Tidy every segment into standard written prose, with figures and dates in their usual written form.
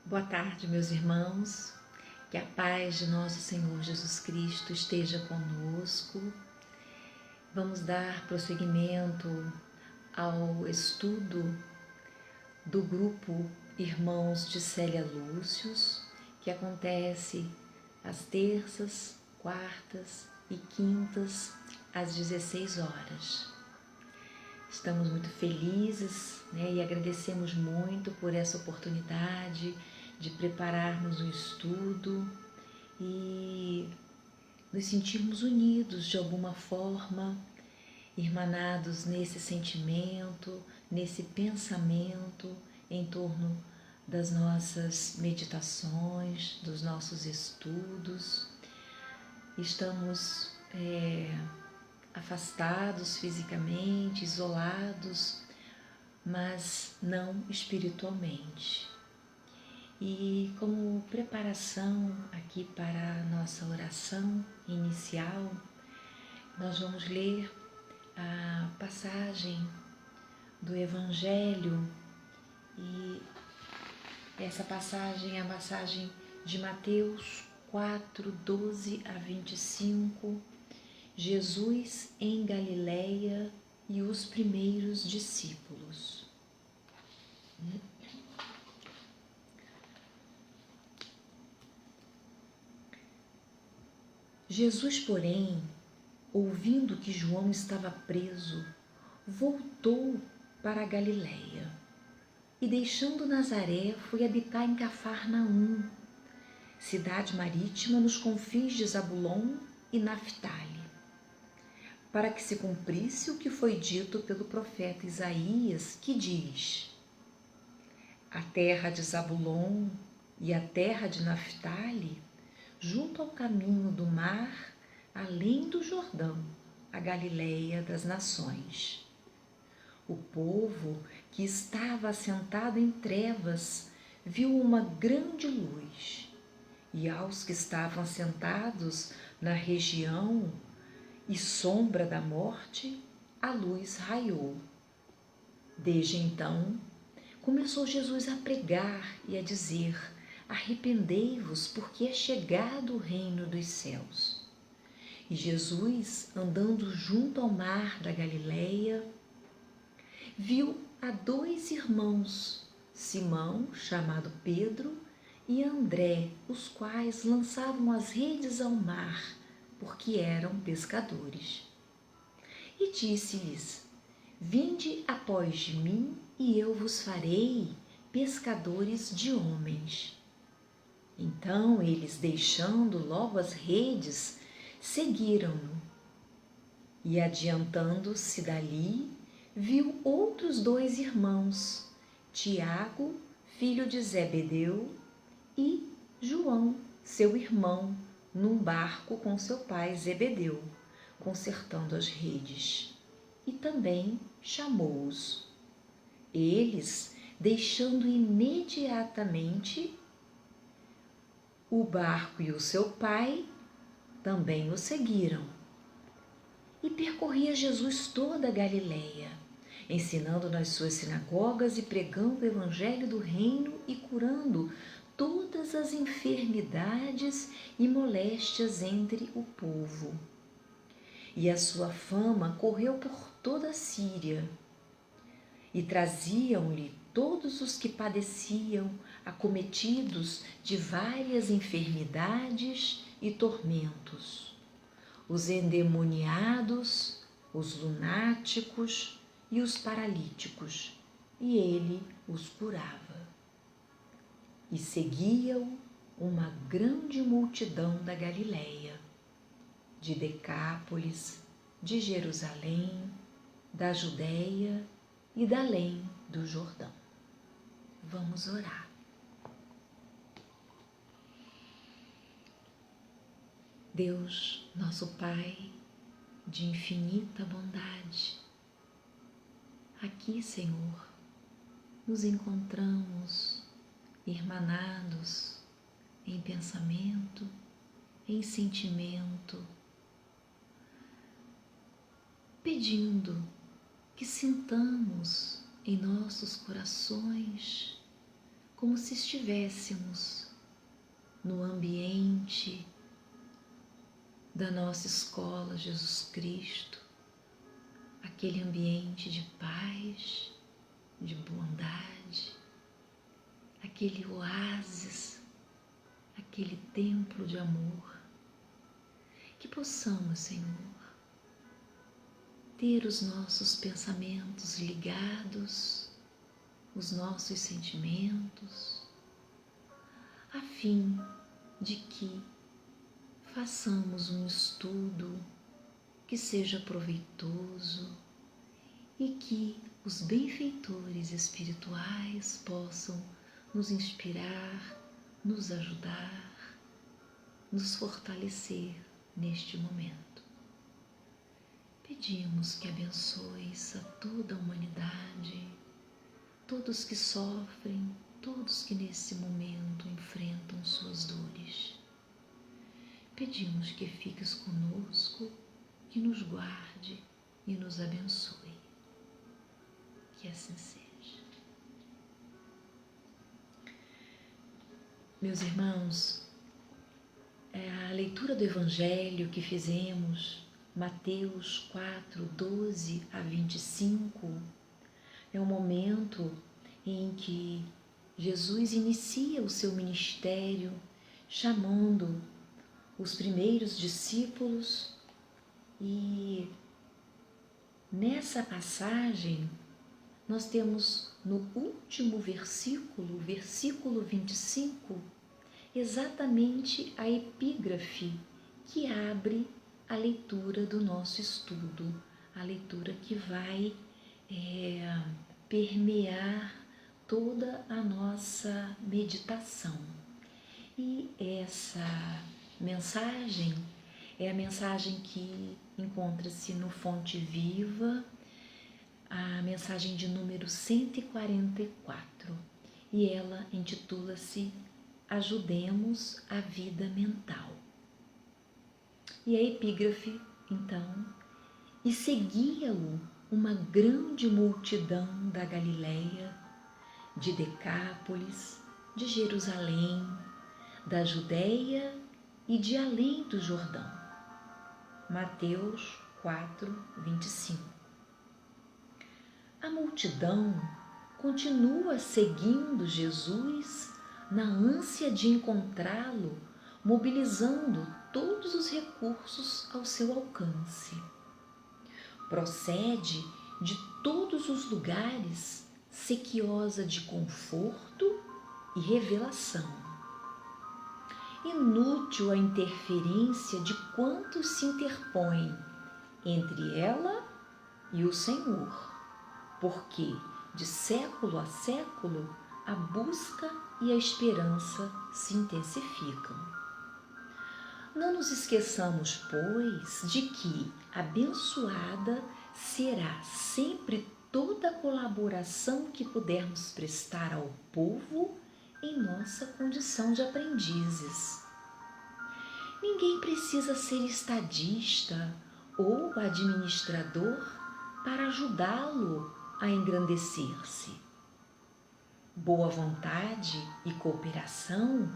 Boa tarde, meus irmãos. Que a paz de nosso Senhor Jesus Cristo esteja conosco. Vamos dar prosseguimento ao estudo do grupo Irmãos de Célia Lúcius, que acontece às terças, quartas e quintas, às 16 horas. Estamos muito felizes, e agradecemos muito por essa oportunidade de prepararmos o estudo e nos sentirmos unidos de alguma forma, irmanados nesse sentimento, nesse pensamento em torno das nossas meditações, dos nossos estudos. Estamos afastados fisicamente, isolados, mas não espiritualmente. E como preparação aqui para a nossa oração inicial, nós vamos ler a passagem do Evangelho, e essa passagem é a passagem de Mateus 4, 12 a 25, Jesus em Galileia e os primeiros discípulos. Jesus, porém, ouvindo que João estava preso, voltou para a Galileia e, deixando Nazaré, foi habitar em Cafarnaum, cidade marítima nos confins de Zabulon e Naftali, para que se cumprisse o que foi dito pelo profeta Isaías, que diz: a terra de Zabulon e a terra de Naftali, junto ao caminho do mar, além do Jordão, a Galileia das nações. O povo que estava assentado em trevas viu uma grande luz, e aos que estavam assentados na região e sombra da morte, a luz raiou. Desde então, começou Jesus a pregar e a dizer: arrependei-vos, porque é chegado o reino dos céus. E Jesus, andando junto ao mar da Galileia, viu a dois irmãos, Simão, chamado Pedro, e André, os quais lançavam as redes ao mar, porque eram pescadores. E disse-lhes: vinde após de mim, e eu vos farei pescadores de homens. Então eles, deixando logo as redes, seguiram-no. E adiantando-se dali, viu outros dois irmãos, Tiago, filho de Zebedeu, e João, seu irmão, num barco com seu pai Zebedeu, consertando as redes. E também chamou-os. Eles, deixando imediatamente o barco e o seu pai, também o seguiram. E percorria Jesus toda a Galileia, ensinando nas suas sinagogas e pregando o evangelho do reino e curando todas as enfermidades e moléstias entre o povo. E a sua fama correu por toda a Síria. E traziam-lhe todos os que padeciam, acometidos de várias enfermidades e tormentos, os endemoniados, os lunáticos e os paralíticos, e ele os curava. E seguia-o uma grande multidão da Galileia, de Decápolis, de Jerusalém, da Judéia e da além do Jordão. Vamos orar. Deus, nosso Pai, de infinita bondade, aqui, Senhor, nos encontramos irmanados em pensamento, em sentimento, pedindo que sintamos em nossos corações como se estivéssemos no ambiente da nossa escola Jesus Cristo, aquele ambiente de paz, de bondade, aquele oásis, aquele templo de amor. Que possamos, Senhor, ter os nossos pensamentos ligados, os nossos sentimentos, a fim de que façamos um estudo que seja proveitoso e que os benfeitores espirituais possam nos inspirar, nos ajudar, nos fortalecer neste momento. Pedimos que abençoes a toda a humanidade, todos que sofrem, todos que nesse momento enfrentam suas dores. Pedimos que fiques conosco, que nos guarde e nos abençoe. Que assim seja. Meus irmãos, a leitura do Evangelho que fizemos, Mateus 4, 12 a 25, é um momento em que Jesus inicia o seu ministério chamando os primeiros discípulos, e nessa passagem nós temos no último versículo, versículo 25, exatamente a epígrafe que abre a leitura do nosso estudo, a leitura que vai permear toda a nossa meditação. E essa mensagem é a mensagem que encontra-se no Fonte Viva, a mensagem de número 144, e ela intitula-se Ajudemos a Vida Mental. E a epígrafe, então: e seguia-o uma grande multidão da Galileia, de Decápolis, de Jerusalém, da Judéia e de além do Jordão. Mateus 4, 25. A multidão continua seguindo Jesus na ânsia de encontrá-lo, mobilizando todos os recursos ao seu alcance. Procede de todos os lugares, sequiosa de conforto e revelação. Inútil a interferência de quantos se interpõem entre ela e o Senhor, porque de século a século a busca e a esperança se intensificam. Não nos esqueçamos, pois, de que abençoada será sempre toda a colaboração que pudermos prestar ao povo em nossa condição de aprendizes. Ninguém precisa ser estadista ou administrador para ajudá-lo a engrandecer-se. Boa vontade e cooperação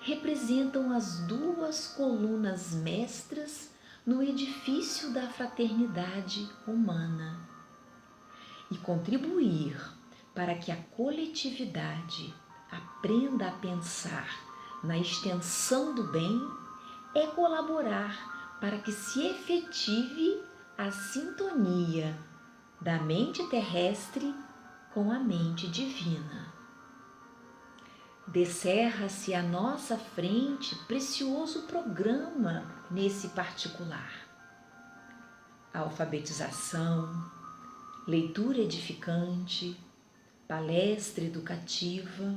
representam as duas colunas mestras no edifício da fraternidade humana. E contribuir para que a coletividade aprenda a pensar na extensão do bem é colaborar para que se efetive a sintonia da mente terrestre com a mente divina. Descerra-se à nossa frente precioso programa nesse particular. Alfabetização, leitura edificante, palestra educativa,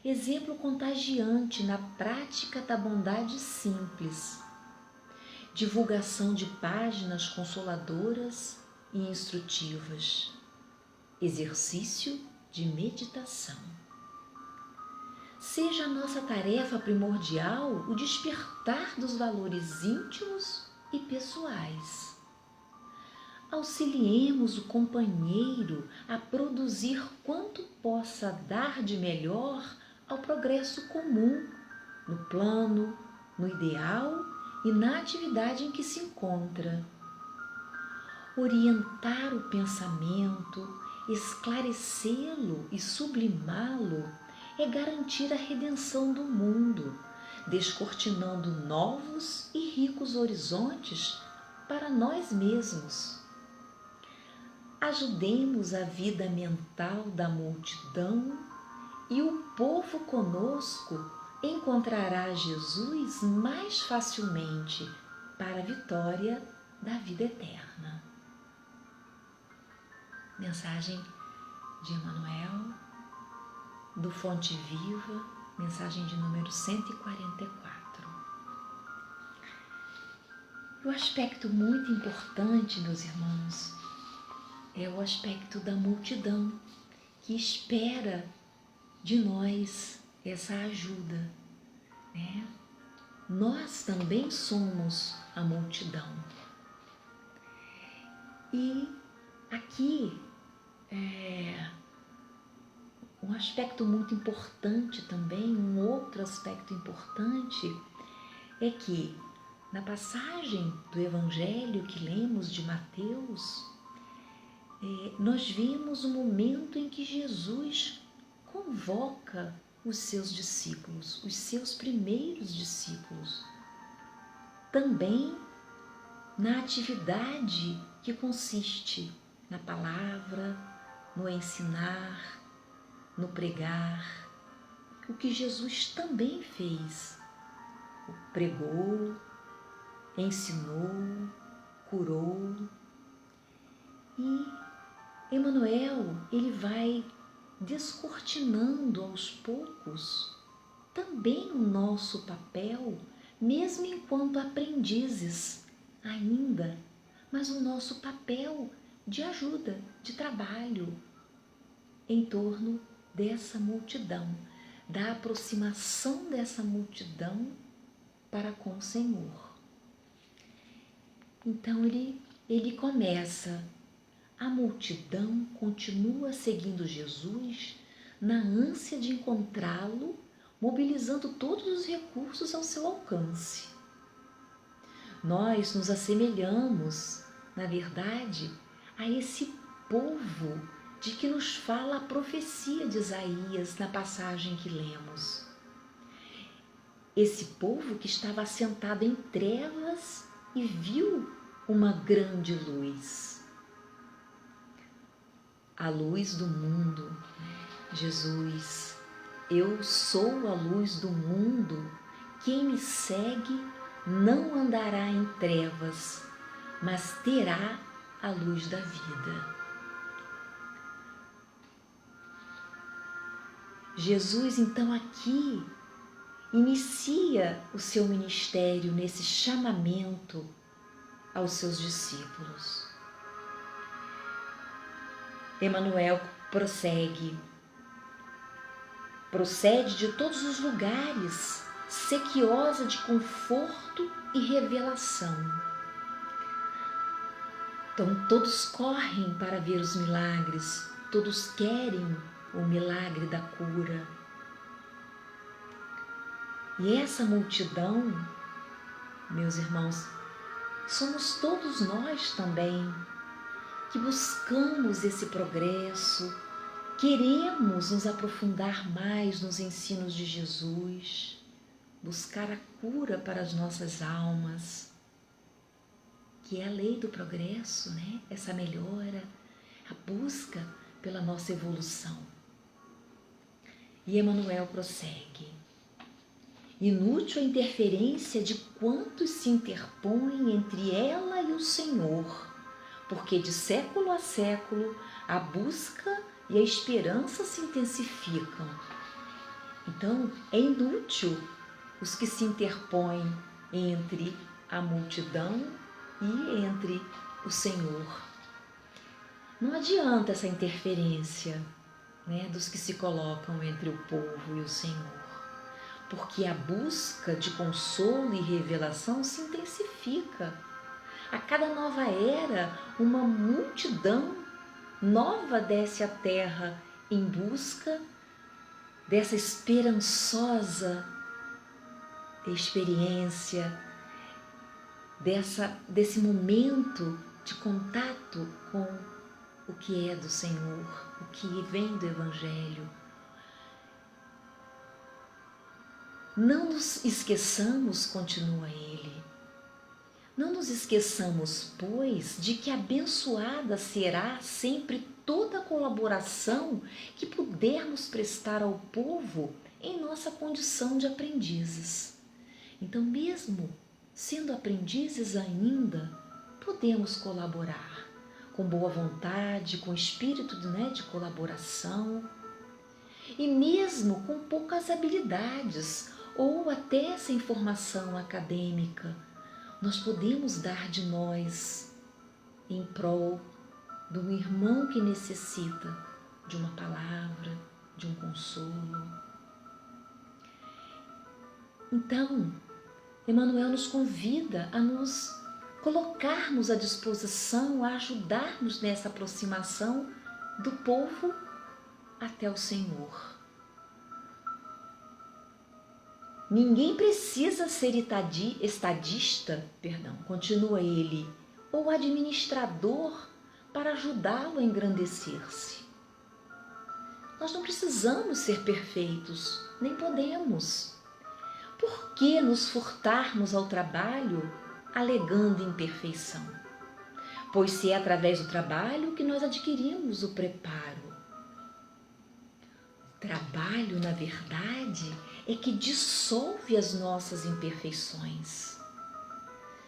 exemplo contagiante na prática da bondade simples, divulgação de páginas consoladoras e instrutivas, exercício de meditação. Seja a nossa tarefa primordial o despertar dos valores íntimos e pessoais. auxiliemos o companheiro a produzir quanto possa dar de melhor ao progresso comum, no plano, no ideal e na atividade em que se encontra. Orientar o pensamento, esclarecê-lo e sublimá-lo é garantir a redenção do mundo, descortinando novos e ricos horizontes para nós mesmos. Ajudemos a vida mental da multidão e o povo conosco encontrará Jesus mais facilmente para a vitória da vida eterna. Mensagem de Emmanuel, do Fonte Viva, mensagem de número 144. O aspecto muito importante, meus irmãos, é o aspecto da multidão que espera de nós essa ajuda, né? Nós também somos a multidão. E aqui um aspecto muito importante também, um outro aspecto importante é que na passagem do Evangelho que lemos de Mateus, nós vemos o momento em que Jesus convoca os seus discípulos, os seus primeiros discípulos, também na atividade que consiste na palavra, no ensinar, no pregar, o que Jesus também fez. Pregou, ensinou, curou. E Emmanuel, ele vai descortinando aos poucos também o nosso papel, mesmo enquanto aprendizes ainda, mas o nosso papel de ajuda, de trabalho em torno dessa multidão, da aproximação dessa multidão para com o Senhor. Então ele começa. A multidão continua seguindo Jesus na ânsia de encontrá-lo, mobilizando todos os recursos ao seu alcance. Nós nos assemelhamos, na verdade, a esse povo de que nos fala a profecia de Isaías na passagem que lemos. Esse povo que estava assentado em trevas e viu uma grande luz. A luz do mundo, Jesus, eu sou a luz do mundo, quem me segue não andará em trevas, mas terá a luz da vida. Jesus, então, aqui inicia o seu ministério nesse chamamento aos seus discípulos. Emmanuel procede de todos os lugares, sequiosa de conforto e revelação. Então todos correm para ver os milagres, todos querem o milagre da cura. E essa multidão, meus irmãos, somos todos nós também, que buscamos esse progresso, queremos nos aprofundar mais nos ensinos de Jesus, buscar a cura para as nossas almas, que é a lei do progresso, né? Essa melhora, a busca pela nossa evolução. E Emmanuel prossegue. Inútil a interferência de quantos se interpõem entre ela e o Senhor, porque de século a século a busca e a esperança se intensificam. Então, é inútil os que se interpõem entre a multidão e entre o Senhor. Não adianta essa interferência, né, dos que se colocam entre o povo e o Senhor, porque a busca de consolo e revelação se intensifica. A cada nova era, uma multidão nova desce à terra em busca dessa esperançosa experiência, desse momento de contato com o que é do Senhor, o que vem do Evangelho. Não nos esqueçamos, continua ele, não nos esqueçamos, pois, de que abençoada será sempre toda a colaboração que pudermos prestar ao povo em nossa condição de aprendizes. Então, mesmo sendo aprendizes ainda, podemos colaborar com boa vontade, com espírito de colaboração, e mesmo com poucas habilidades ou até sem formação acadêmica, nós podemos dar de nós em prol do irmão que necessita de uma palavra, de um consolo. Então, Emmanuel nos convida a nos colocarmos à disposição, a ajudarmos nessa aproximação do povo até o Senhor. Ninguém precisa ser estadista, continua ele, ou administrador para ajudá-lo a engrandecer-se. Nós não precisamos ser perfeitos, nem podemos. Por que nos furtarmos ao trabalho alegando imperfeição? Pois se é através do trabalho que nós adquirimos o preparo. O trabalho, na verdade, é que dissolve as nossas imperfeições.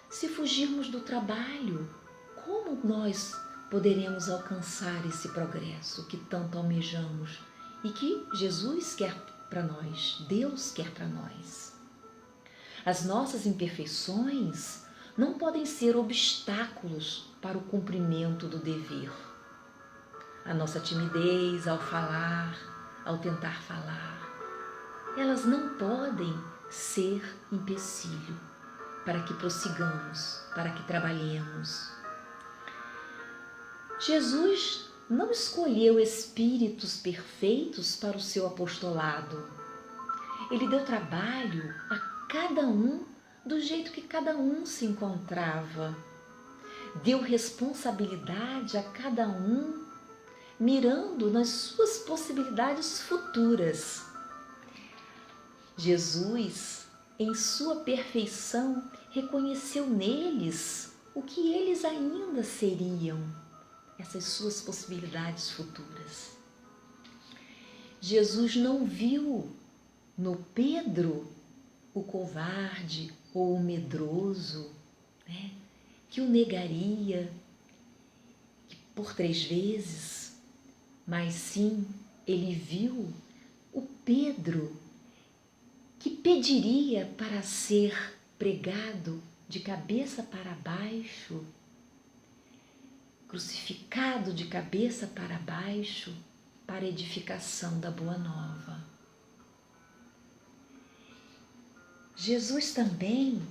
Se fugirmos do trabalho, como nós poderemos alcançar esse progresso que tanto almejamos e que Jesus quer para nós, Deus quer para nós? As nossas imperfeições não podem ser obstáculos para o cumprimento do dever. A nossa timidez ao falar, ao tentar falar, elas não podem ser empecilho para que prossigamos, para que trabalhemos. Jesus não escolheu espíritos perfeitos para o seu apostolado. Ele deu trabalho a cada um do jeito que cada um se encontrava. Deu responsabilidade a cada um, mirando nas suas possibilidades futuras. Jesus, em sua perfeição, reconheceu neles o que eles ainda seriam, essas suas possibilidades futuras. Jesus não viu no Pedro o covarde ou o medroso, que o negaria por 3 vezes, mas sim, ele viu o Pedro que pediria para ser pregado de cabeça para baixo, crucificado de cabeça para baixo, para a edificação da Boa Nova. Jesus também,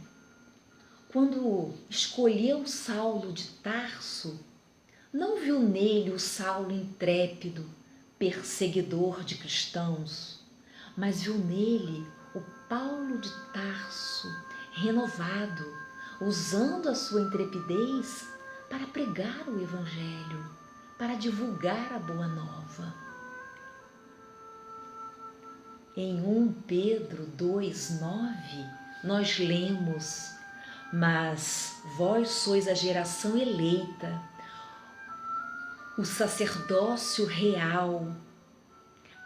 quando escolheu Saulo de Tarso, não viu nele o Saulo intrépido, perseguidor de cristãos, mas viu nele o Paulo de Tarso, renovado, usando a sua intrepidez para pregar o Evangelho, para divulgar a Boa Nova. Em 1 Pedro 2,9, nós lemos: mas vós sois a geração eleita, o sacerdócio real,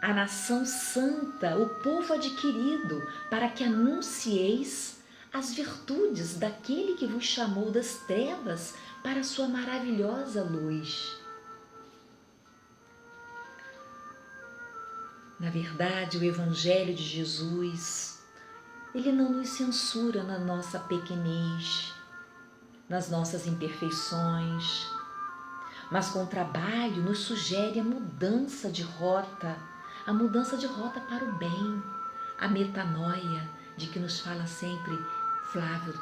a nação santa, o povo adquirido, para que anuncieis as virtudes daquele que vos chamou das trevas para a sua maravilhosa luz. Na verdade, o Evangelho de Jesus, ele não nos censura na nossa pequenez, nas nossas imperfeições, mas com o trabalho nos sugere a mudança de rota para o bem, a metanoia de que nos fala sempre Flávio,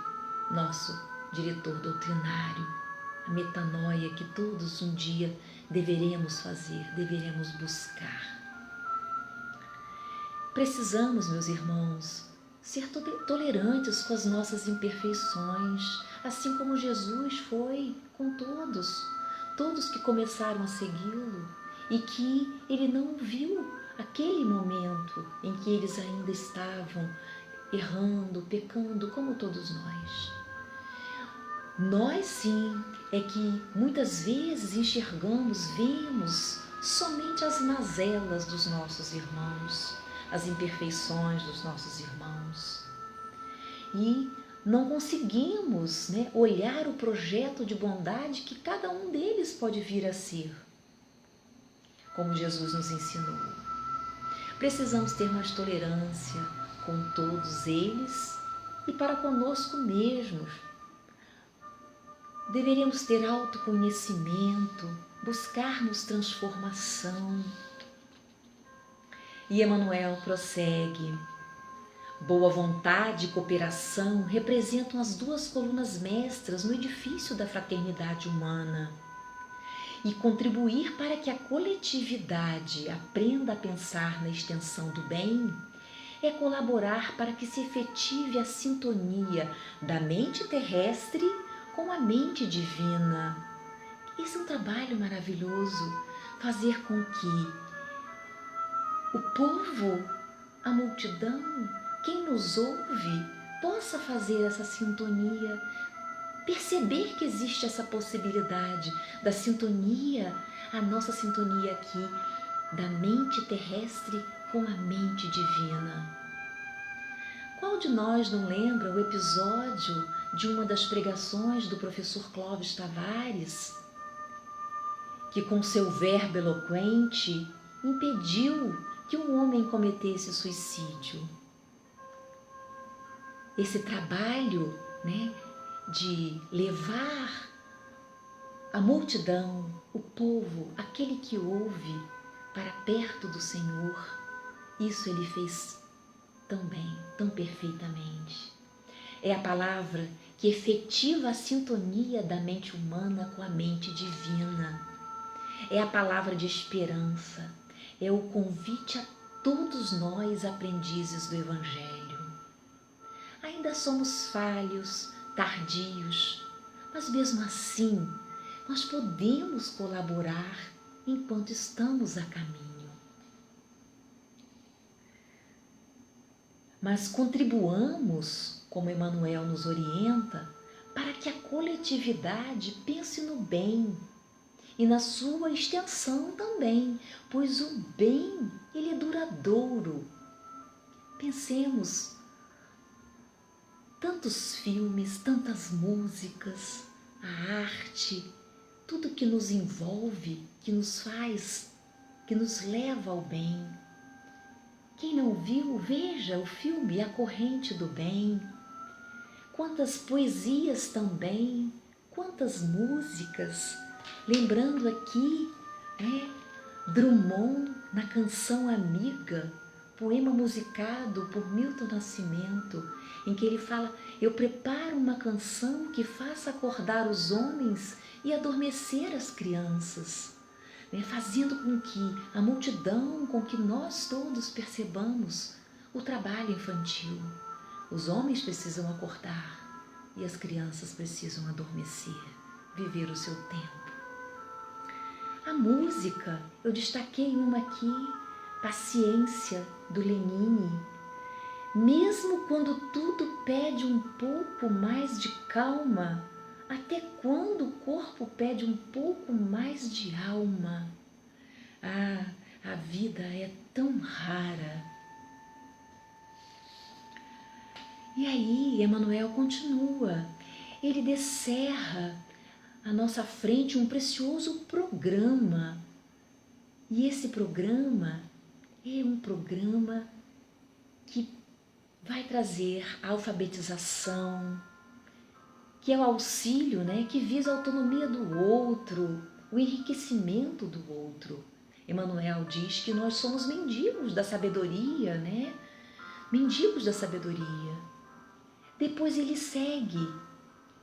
nosso diretor doutrinário, a metanoia que todos um dia deveremos fazer, deveremos buscar. Precisamos, meus irmãos, ser tolerantes com as nossas imperfeições, assim como Jesus foi com todos que começaram a segui-lo e que ele não viu aquele momento em que eles ainda estavam errando, pecando, como todos nós. Nós sim, é que muitas vezes enxergamos, vemos somente as mazelas dos nossos irmãos, as imperfeições dos nossos irmãos. E não conseguimos, olhar o projeto de bondade que cada um deles pode vir a ser, como Jesus nos ensinou. Precisamos ter mais tolerância com todos eles e para conosco mesmos. Deveríamos ter autoconhecimento, buscarmos transformação. E Emmanuel prossegue: boa vontade e cooperação representam as duas colunas mestras no edifício da fraternidade humana. E contribuir para que a coletividade aprenda a pensar na extensão do bem é colaborar para que se efetive a sintonia da mente terrestre com a mente divina. Esse é um trabalho maravilhoso, fazer com que o povo, a multidão, quem nos ouve, possa fazer essa sintonia, perceber que existe essa possibilidade da sintonia, a nossa sintonia aqui, da mente terrestre com a mente divina. Qual de nós não lembra o episódio de uma das pregações do professor Clóvis Tavares, que com seu verbo eloquente impediu que um homem cometesse suicídio? Esse trabalho, de levar a multidão, o povo, aquele que ouve, para perto do Senhor, isso ele fez tão bem, tão perfeitamente. É a palavra que efetiva a sintonia da mente humana com a mente divina. É a palavra de esperança, é o convite a todos nós, aprendizes do Evangelho. Ainda somos falhos, tardios, mas mesmo assim nós podemos colaborar enquanto estamos a caminho. Mas contribuamos, como Emmanuel nos orienta, para que a coletividade pense no bem e na sua extensão também, pois o bem, ele é duradouro. Pensemos, tantos filmes, tantas músicas, a arte, tudo que nos envolve, que nos faz, que nos leva ao bem. Quem não viu, veja o filme A Corrente do Bem. Quantas poesias também, quantas músicas. Lembrando aqui, Drummond na canção Amiga, poema musicado por Milton Nascimento, em que ele fala: eu preparo uma canção que faça acordar os homens e adormecer as crianças, fazendo com que a multidão, com que nós todos percebamos o trabalho infantil. Os homens precisam acordar e as crianças precisam adormecer, viver o seu tempo. A música, eu destaquei uma aqui, Paciência, do Lenine. Mesmo quando tudo pede um pouco mais de calma, até quando o corpo pede um pouco mais de alma? Ah, a vida é tão rara. E aí, Emmanuel continua. Ele descerra à nossa frente um precioso programa. E esse programa é um programa que vai trazer a alfabetização, que é o auxílio, que visa a autonomia do outro, o enriquecimento do outro. Emmanuel diz que nós somos mendigos da sabedoria, Mendigos da sabedoria. Depois ele segue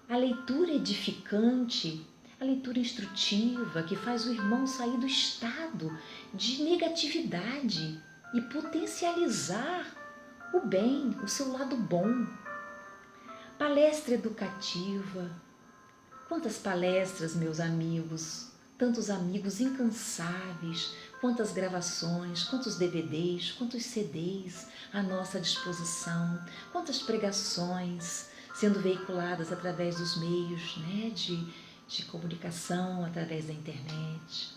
a leitura edificante, a leitura instrutiva que faz o irmão sair do estado de negatividade e potencializar o bem, o seu lado bom. Palestra educativa. Quantas palestras, meus amigos, tantos amigos incansáveis, quantas gravações, quantos DVDs, quantos CDs à nossa disposição, quantas pregações sendo veiculadas através dos meios, né, de comunicação, através da internet.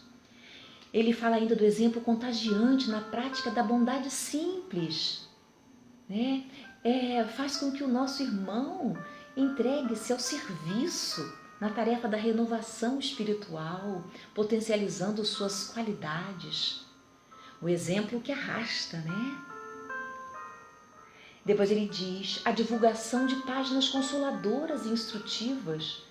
Ele fala ainda do exemplo contagiante na prática da bondade simples, né? Faz com que o nosso irmão entregue-se ao serviço na tarefa da renovação espiritual, potencializando suas qualidades. O exemplo que arrasta, né? Depois ele diz, a divulgação de páginas consoladoras e instrutivas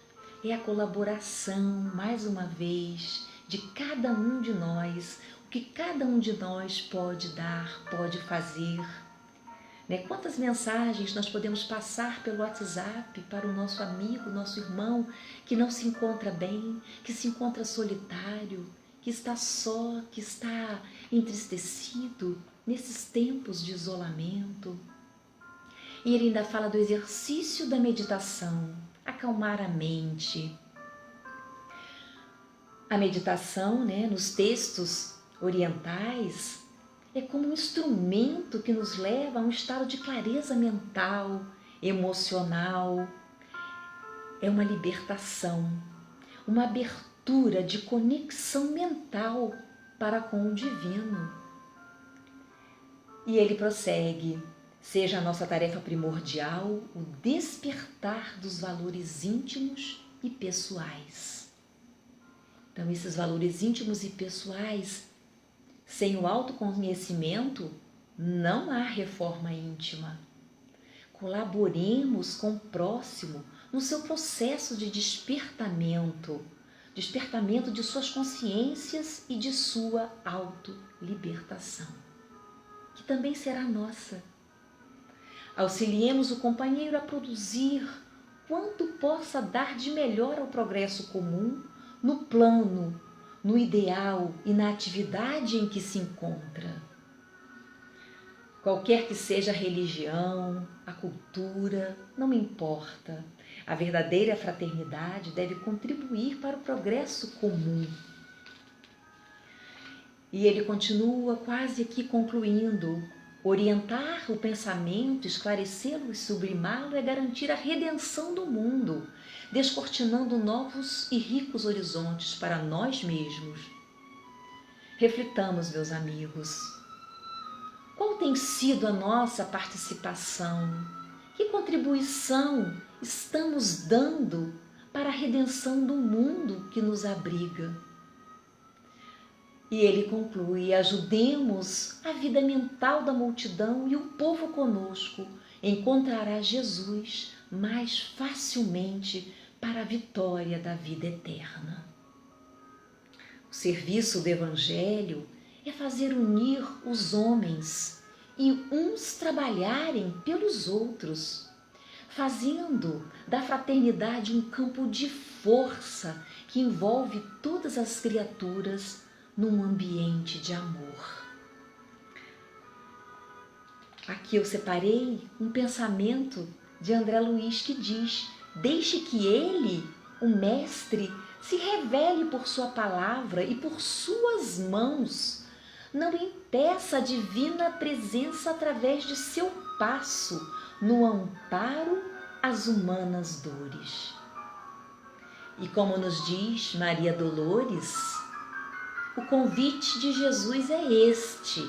é a colaboração, mais uma vez, de cada um de nós, o que cada um de nós pode dar, pode fazer. Né? Quantas mensagens nós podemos passar pelo WhatsApp para o nosso amigo, nosso irmão, que não se encontra bem, que se encontra solitário, que está só, que está entristecido nesses tempos de isolamento. E ele ainda fala do exercício da meditação, acalmar a mente. A meditação, né, nos textos orientais, é como um instrumento que nos leva a um estado de clareza mental, emocional. É uma libertação, uma abertura de conexão mental para com o divino. E ele prossegue, seja a nossa tarefa primordial o despertar dos valores íntimos e pessoais. Então, esses valores íntimos e pessoais, sem o autoconhecimento, não há reforma íntima. Colaboremos com o próximo no seu processo de despertamento de suas consciências e de sua autolibertação, que também será nossa. Auxiliemos o companheiro a produzir quanto possa dar de melhor ao progresso comum no plano, no ideal e na atividade em que se encontra. Qualquer que seja a religião, a cultura, não me importa. A verdadeira fraternidade deve contribuir para o progresso comum. E ele continua quase aqui concluindo, orientar o pensamento, esclarecê-lo e sublimá-lo é garantir a redenção do mundo, descortinando novos e ricos horizontes para nós mesmos. Reflitamos, meus amigos, qual tem sido a nossa participação? Que contribuição estamos dando para a redenção do mundo que nos abriga? E ele conclui, ajudemos a vida mental da multidão e o povo conosco encontrará Jesus mais facilmente para a vitória da vida eterna. O serviço do Evangelho é fazer unir os homens e uns trabalharem pelos outros, fazendo da fraternidade um campo de força que envolve todas as criaturas num ambiente de amor. Aqui eu separei um pensamento de André Luiz que diz: deixe que ele, o Mestre, se revele por sua palavra e por suas mãos. Não impeça a divina presença através de seu passo no amparo às humanas dores. E como nos diz Maria Dolores, o convite de Jesus é este: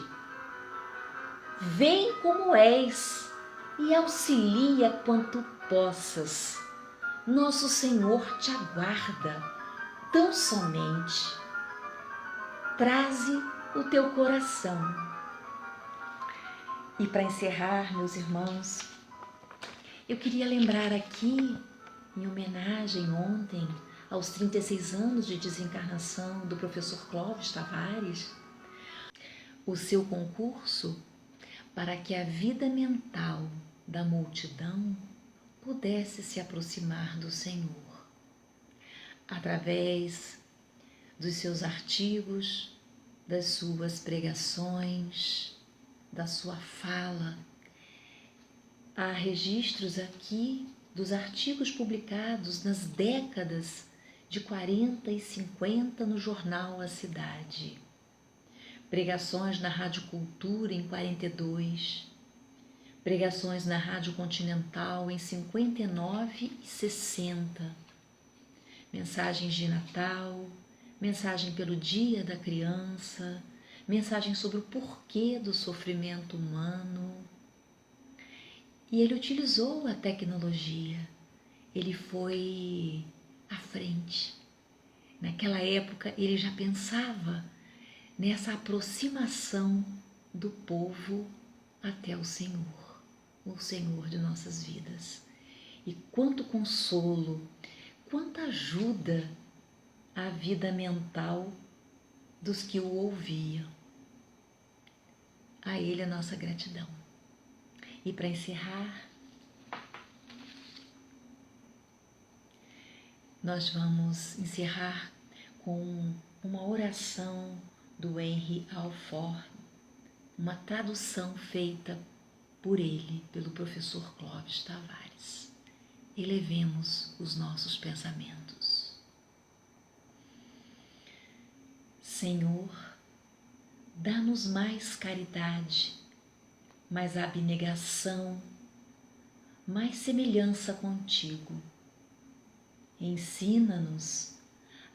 vem como és e auxilia quanto possas. Nosso Senhor te aguarda, tão somente. Traze o teu coração. E para encerrar, meus irmãos, eu queria lembrar aqui, em homenagem ontem aos 36 anos de desencarnação do professor Clóvis Tavares, o seu concurso para que a vida mental da multidão pudesse se aproximar do Senhor através dos seus artigos, das suas pregações, da sua fala. Há registros aqui dos artigos publicados nas décadas de 40 e 50 no jornal A Cidade. Pregações na Rádio Cultura em 42, pregações na Rádio Continental em 59 e 60, mensagens de Natal, mensagem pelo Dia da Criança, mensagem sobre o porquê do sofrimento humano. E ele utilizou a tecnologia, ele foi à frente. Naquela época ele já pensava nessa aproximação do povo até o Senhor de nossas vidas. E quanto consolo, quanta ajuda à vida mental dos que o ouviam. A ele a nossa gratidão. E para encerrar, nós vamos encerrar com uma oração do Henry Alford, uma tradução feita por ele, pelo professor Clóvis Tavares. Elevemos os nossos pensamentos. Senhor, dá-nos mais caridade, mais abnegação, mais semelhança contigo. Ensina-nos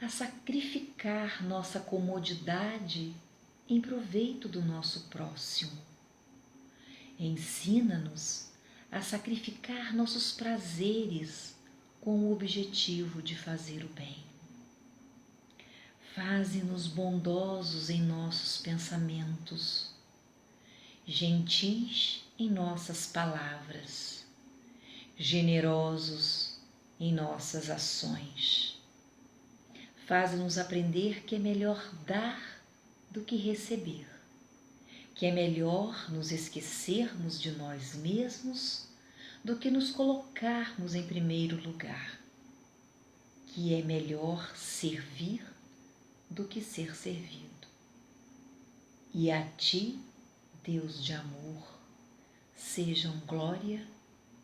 a sacrificar nossa comodidade em proveito do nosso próximo. Ensina-nos a sacrificar nossos prazeres com o objetivo de fazer o bem. Faze-nos bondosos em nossos pensamentos, gentis em nossas palavras, generosos em nossas ações. Faze-nos aprender que é melhor dar do que receber, que é melhor nos esquecermos de nós mesmos do que nos colocarmos em primeiro lugar, que é melhor servir do que ser servido. E a Ti, Deus de amor, sejam glória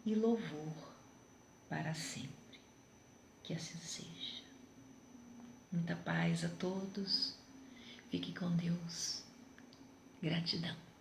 e louvor para sempre. Que assim seja. Muita paz a todos. Fique com Deus. Gratidão.